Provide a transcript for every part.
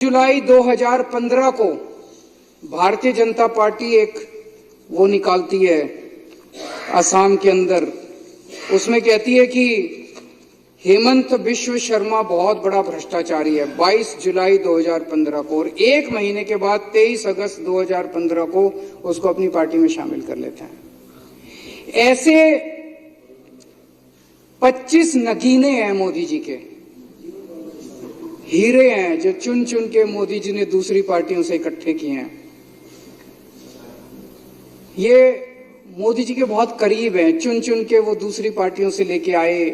जुलाई 2015 को भारतीय जनता पार्टी एक वो निकालती है असम के अंदर, उसमें कहती है कि हेमंत बिश्व शर्मा बहुत बड़ा भ्रष्टाचारी है। 22 जुलाई 2015 को, और एक महीने के बाद 23 अगस्त 2015 को उसको अपनी पार्टी में शामिल कर लेते हैं। ऐसे 25 नगीने हैं मोदी जी के, हीरे हैं जो चुन चुन के मोदी जी ने दूसरी पार्टियों से इकट्ठे किए हैं। ये मोदी जी के बहुत करीब हैं, चुन चुन के वो दूसरी पार्टियों से लेके आए।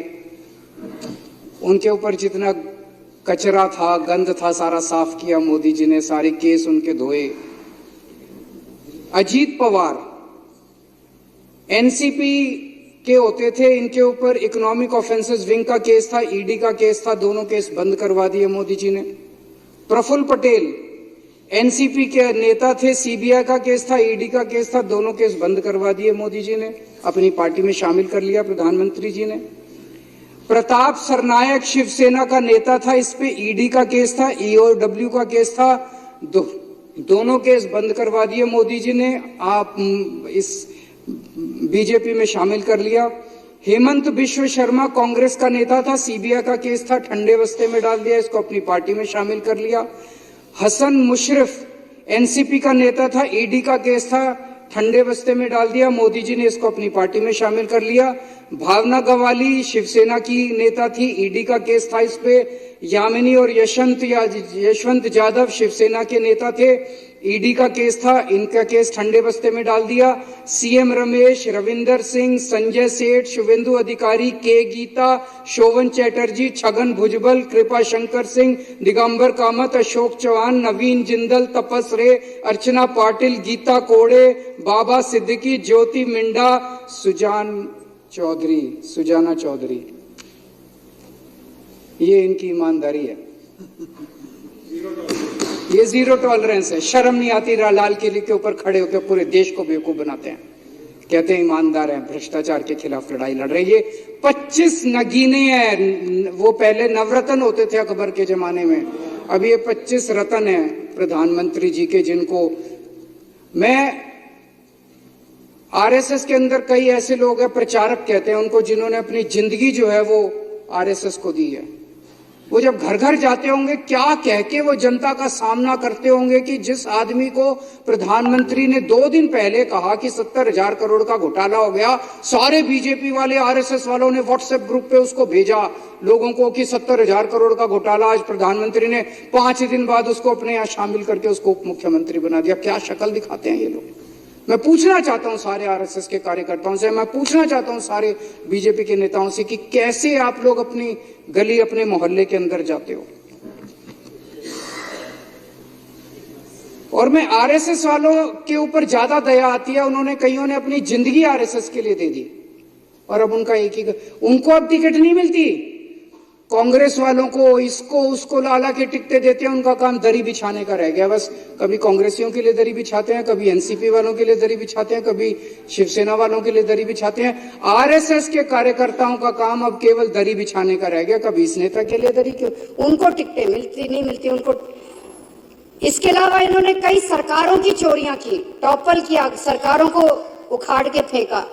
उनके ऊपर जितना कचरा था, गंद था, सारा साफ किया मोदी जी ने, सारे केस उनके धोए। अजीत पवार एनसीपी के होते थे, इनके ऊपर इकोनॉमिक ऑफेंसेस विंग का केस था, ईडी का केस था, दोनों केस बंद करवा दिए मोदी जी ने। प्रफुल्ल पटेल एनसीपी के नेता थे, सीबीआई का केस था, ईडी का केस था, दोनों केस बंद करवा दिए मोदी जी ने, अपनी पार्टी में शामिल कर लिया प्रधानमंत्री जी ने। प्रताप सरनायक शिवसेना का नेता था, इस पे ईडी का केस था, ईओडब्ल्यू का केस था, दोनों केस बंद करवा दिए मोदी जी ने, आप इस बीजेपी में शामिल कर लिया। हेमंत बिश्व शर्मा कांग्रेस का नेता था, सीबीआई का केस था, ठंडे बस्ते में डाल दिया, इसको अपनी पार्टी में शामिल कर लिया। हसन मुशर्रफ एनसीपी का नेता था, ईडी का केस था, ठंडे बस्ते में डाल दिया, मोदी जी ने इसको अपनी पार्टी में शामिल कर लिया। भावना गवाली शिवसेना की नेता थी, ईडी का केस था इस पे। यामिनी और यशवंत यादव शिवसेना के नेता थे, ईडी का केस था, इनका केस ठंडे बस्ते में डाल दिया। सीएम रमेश, रविंदर सिंह, संजय सेठ, शुभेंदु अधिकारी, के गीता, शोभन चैटर्जी, छगन भुजबल, कृपा शंकर सिंह, दिगंबर कामत, अशोक चौहान, नवीन जिंदल, तपस रे, अर्चना पाटिल, गीता कोड़े, बाबा सिद्दीकी, ज्योति मिंडा, सुजाना चौधरी, ये इनकी ईमानदारी है। ये जीरो टॉलरेंस है। शर्म नहीं आती, लाल किले के ऊपर खड़े होकर पूरे देश को बेवकूफ बनाते हैं, कहते हैं ईमानदार हैं, भ्रष्टाचार के खिलाफ लड़ाई लड़ रहे। ये 25 नगीने हैं। वो पहले नवरत्न होते थे अकबर के जमाने में, अब ये 25 रत्न हैं प्रधानमंत्री जी के, जिनको मैं आरएसएस के अंदर कई ऐसे लोग हैं, प्रचारक कहते हैं उनको, जिन्होंने अपनी जिंदगी जो है वो आरएसएस को दी है। वो जब घर घर जाते होंगे, क्या कह के वो जनता का सामना करते होंगे कि जिस आदमी को प्रधानमंत्री ने 2 दिन पहले कहा कि 70,000 करोड़ का घोटाला हो गया, सारे बीजेपी वाले आरएसएस वालों ने व्हाट्सएप ग्रुप पे उसको भेजा लोगों को कि 70,000 करोड़ का घोटाला। आज प्रधानमंत्री ने 5 दिन बाद उसको अपने यहाँ शामिल करके उसको उप मुख्यमंत्री बना दिया। क्या शक्ल दिखाते हैं ये लोग। मैं पूछना चाहता हूं सारे आरएसएस के कार्यकर्ताओं से, मैं पूछना चाहता हूं सारे बीजेपी के नेताओं से कि कैसे आप लोग अपनी गली, अपने मोहल्ले के अंदर जाते हो। और मैं आरएसएस वालों के ऊपर ज्यादा दया आती है, उन्होंने कईयों ने अपनी जिंदगी आरएसएस के लिए दे दी और अब उनका एक ही, उनको अब टिकट नहीं मिलती। कांग्रेस वालों को इसको उसको लाला के टिकटें देते हैं, उनका काम दरी बिछाने का रह गया बस। कभी कांग्रेसियों के लिए दरी बिछाते हैं, कभी एनसीपी वालों के लिए दरी बिछाते हैं, कभी शिवसेना वालों के लिए दरी बिछाते हैं। आरएसएस के कार्यकर्ताओं का काम अब केवल दरी बिछाने का रह गया। कभी इस नेता के लिए दरी, उनको टिकटें मिलती नहीं मिलती उनको। इसके अलावा इन्होंने कई सरकारों की चोरियां की, टॉपल किया, सरकारों को उखाड़ के फेंका।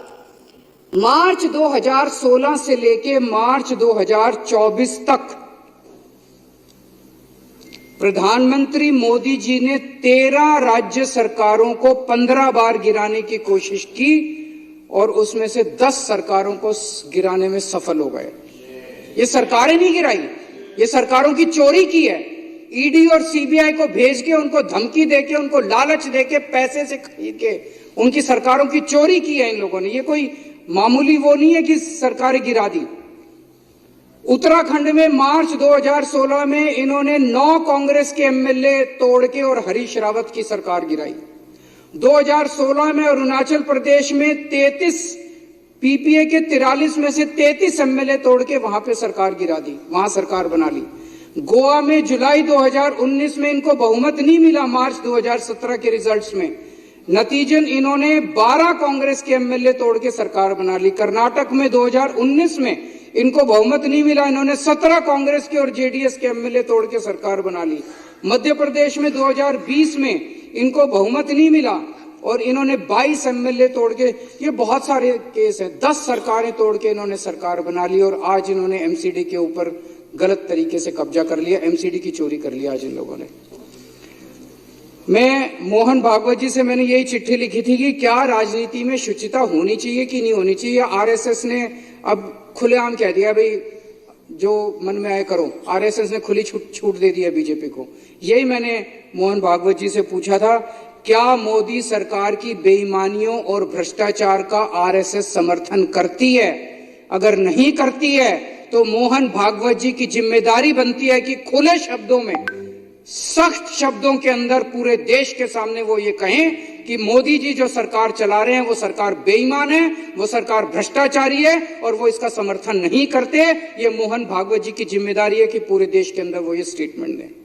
मार्च 2016 से लेके मार्च 2024 तक प्रधानमंत्री मोदी जी ने 13 राज्य सरकारों को 15 बार गिराने की कोशिश की और उसमें से 10 सरकारों को गिराने में सफल हो गए। ये सरकारें नहीं गिराई, ये सरकारों की चोरी की है। ईडी और सीबीआई को भेज के, उनको धमकी देके, उनको लालच देके, पैसे से खरीद के उनकी सरकारों की चोरी की है इन लोगों ने। ये कोई मामूली वो नहीं है कि सरकारें गिरा दी। उत्तराखंड में मार्च 2016 में इन्होंने 9 कांग्रेस के एमएलए तोड़ के और हरीश रावत की सरकार गिराई। 2016 में अरुणाचल प्रदेश में 33 पीपीए के 43 में से 33 एमएलए तोड़ के वहां पे सरकार गिरा दी, वहां सरकार बना ली। गोवा में जुलाई 2019 में इनको बहुमत नहीं मिला मार्च 2017 के रिजल्ट्स में, नतीजन इन्होंने 12 कांग्रेस के एमएलए तोड़ के सरकार बना ली। कर्नाटक में 2019 में इनको बहुमत नहीं मिला, इन्होंने 17 कांग्रेस के और जेडीएस के एमएलए तोड़ के सरकार बना ली। मध्य प्रदेश में 2020 में इनको बहुमत नहीं मिला और इन्होंने 22 एमएलए तोड़ के, ये बहुत सारे केस हैं, 10 सरकारें तोड़ के इन्होंने सरकार बना ली और आज इन्होंने एमसीडी के ऊपर गलत तरीके से कब्जा कर लिया, एमसीडी की चोरी कर लिया आज इन लोगों ने। मैं मोहन भागवत जी से मैंने यही चिट्ठी लिखी थी कि क्या राजनीति में शुचिता होनी चाहिए कि नहीं होनी चाहिए। आरएसएस ने अब खुलेआम कह दिया भाई जो मन में आए करो, आरएसएस ने खुली छूट दे दिया बीजेपी को। यही मैंने मोहन भागवत जी से पूछा था, क्या मोदी सरकार की बेईमानियों और भ्रष्टाचार का आरएसएस समर्थन करती है? अगर नहीं करती है तो मोहन भागवत जी की जिम्मेदारी बनती है कि खुले शब्दों में, सख्त शब्दों के अंदर पूरे देश के सामने वो ये कहें कि मोदी जी जो सरकार चला रहे हैं वो सरकार बेईमान है, वो सरकार भ्रष्टाचारी है और वो इसका समर्थन नहीं करते। ये मोहन भागवत जी की जिम्मेदारी है कि पूरे देश के अंदर वो ये स्टेटमेंट दें।